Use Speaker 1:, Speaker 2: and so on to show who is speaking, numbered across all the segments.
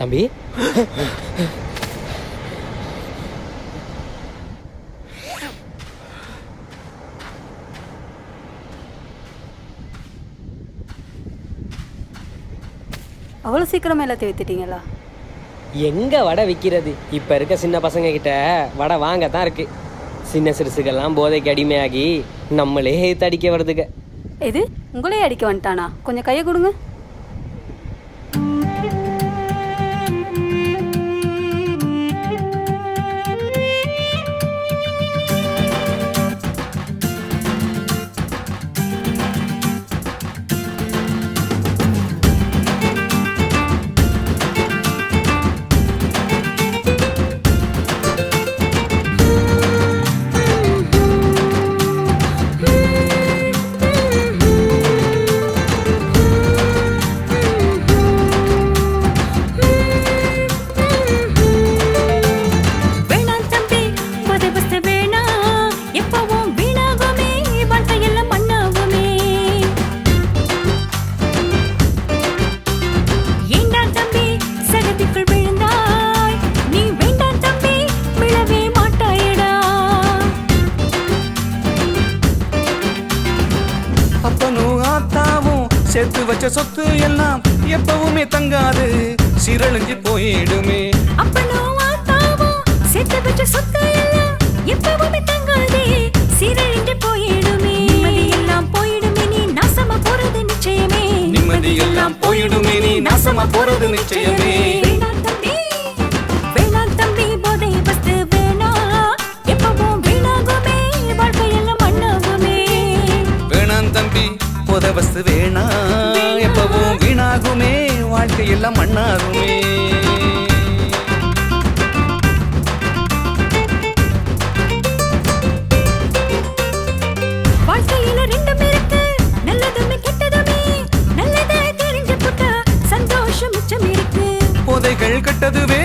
Speaker 1: தம்பி
Speaker 2: அவ்வளோ சீக்கிரமாக எல்லாத்தையும் வித்துட்டீங்களா?
Speaker 1: எங்கே வடை விற்கிறது? இப்போ இருக்க சின்ன பசங்க கிட்ட வடை வாங்க தான் இருக்கு. சின்ன சிறுசுகள்லாம் போதைக்கு அடிமையாகி நம்மளே தடிக்க வருதுங்க.
Speaker 2: எது உங்களே அடிக்க வந்துட்டானா? கொஞ்சம் கையை கொடுங்க.
Speaker 3: சேர்த்து வச்ச சொத்து எல்லாம் எப்பவுமே தங்காது, சீரழிஞ்சு போயிடுமே.
Speaker 4: அப்பனும் ஆத்தாவும் சேர்த்து வச்ச சொத்து எல்லாம் எப்பவுமே தங்காது, சீரழிஞ்சு போயிடுமே. நிம்மதி எல்லாம் போயிடுமே, நீ நாசமா போறது நிச்சயமே.
Speaker 3: நிம்மதி எல்லாம் போயிடுமே, நீ நாசமா போறது நிச்சயமே.
Speaker 4: வேணாம் தம்பி, வேணாம் தம்பி, போதை வஸ்து வேணாம், எப்பவும் வீணாகுமே, வாழ்க்கையெல்லாம் மண்ணாகுமே.
Speaker 3: வேணாம் தம்பி, போதை வஸ்து வேணா, எப்பவும் வீணாகுமே, வாழ்க்கையெல்லாம் மண்ணாகுமே.
Speaker 4: வாழ்க்கையில ரெண்டும் இருக்கு, நல்லதுமே கெட்டதுமே. நல்லதை தெரிஞ்சு போட்டா சந்தோஷம் மிச்சம் இருக்கு.
Speaker 3: போதைகள் கெட்டதுவே,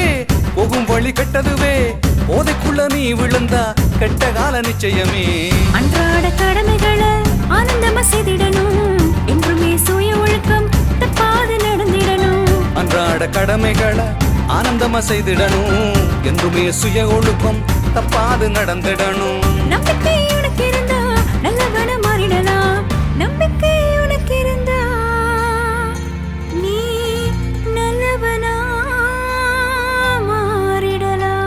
Speaker 3: போகும் வழி கெட்டதுவே. போதைக்குள்ள நீ விழுந்தா கெட்ட கால நிச்சயமே.
Speaker 4: அன்றாட கடமைகளை ஆனந்தமா செய்திடணும், என்றுமே சுய ஒழுக்கம் தப்பாது நடந்திடணும்.
Speaker 3: அன்றாட கடமைகளை ஆனந்தமா செய்திடணும், என்றுமே சுய ஒழுக்கம் தப்பாது நடந்திடணும்.
Speaker 4: நம்பிக்கை உனக்கு இருந்தா நல்லவன மாறிடலாம், நம்பிக்கை உனக்கு இருந்தா நீ நல்லவனா மாறிடலாம்.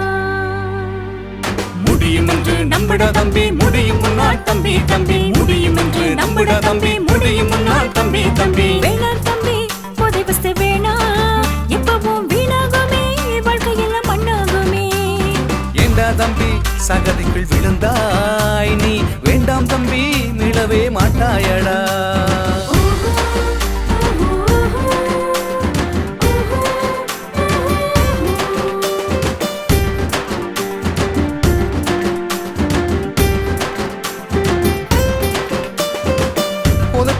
Speaker 3: முடியும் என்று நம்பிட தம்பி, முடியும் முன்னாள் தம்பி தம்பி. முடியும் என்று நம்பிட தம்பி, முடியும் முன்னாள் தம்பி தம்பி.
Speaker 4: வேணாம் தம்பி, போதை வஸ்து வேணாம், எப்பவும் வீணாகுமே, வாழ்க்கையெல்லாம் மண்ணாகுமே.
Speaker 3: ஏண்டா தம்பி சகதிக்குள் விழுந்தாய் நீ, வேண்டாம் தம்பி மீளவே மாட்டாயடா.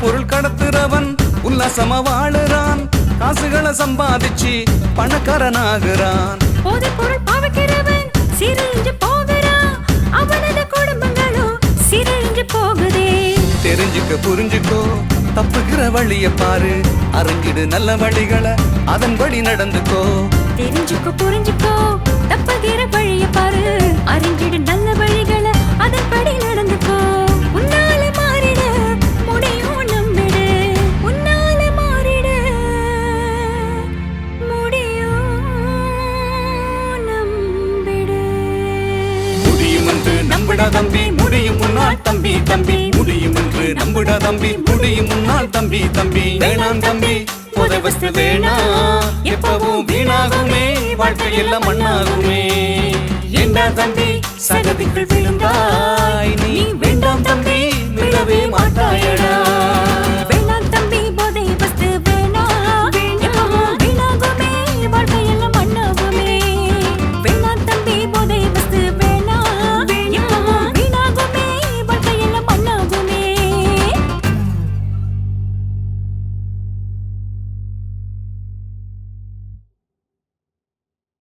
Speaker 3: பொருள் கடத்துறவன் உல்லாசமா வாழுறான், காசுகளை சம்பாதிச்சு பணக்காரனாகிறான்.
Speaker 4: போதை பொருள் பாவிக்கிறவன் சீரழிஞ்சு போகிறான், அவனது குடும்பங்களும் சீரழிஞ்சு போகுதே.
Speaker 3: தெரிஞ்சுக்க புரிஞ்சுக்கோ, தப்புகிற வழிய பாரு, அறிஞ்சிடு நல்ல வழிகளை அதன்படி நடந்துக்கோ.
Speaker 4: தெரிஞ்சுக்கோ புரிஞ்சுக்கோ, தப்புகிற வழிய பாரு, அறிஞ்சிடு நல்ல வழிகளை அதன்படி நடந்துக்கோ. உன்னால மாறிட முடியும் நம்பிடு, உன்னால மாறிட முடியும் நம்பிடு.
Speaker 3: முடியும் என்று நம்பிட தம்பி, முடியும் முன்னாள் தம்பி தம்பி. முடியும் என்று நம்பிட தம்பி, முடியும் முன்னாள் தம்பி தம்பி. வேணாம் தம்பி, போதை வஸ்து வேணா, எப்பவும் வீணாகுமே, வாழ்க்கையெல்லாம் மண்ணாகுமே. ஏண்டா தம்பி சகதிக்குள் விழுந்தாய் நீ, வேண்டாம் தம்பி மீளவே மாட்டாயடா.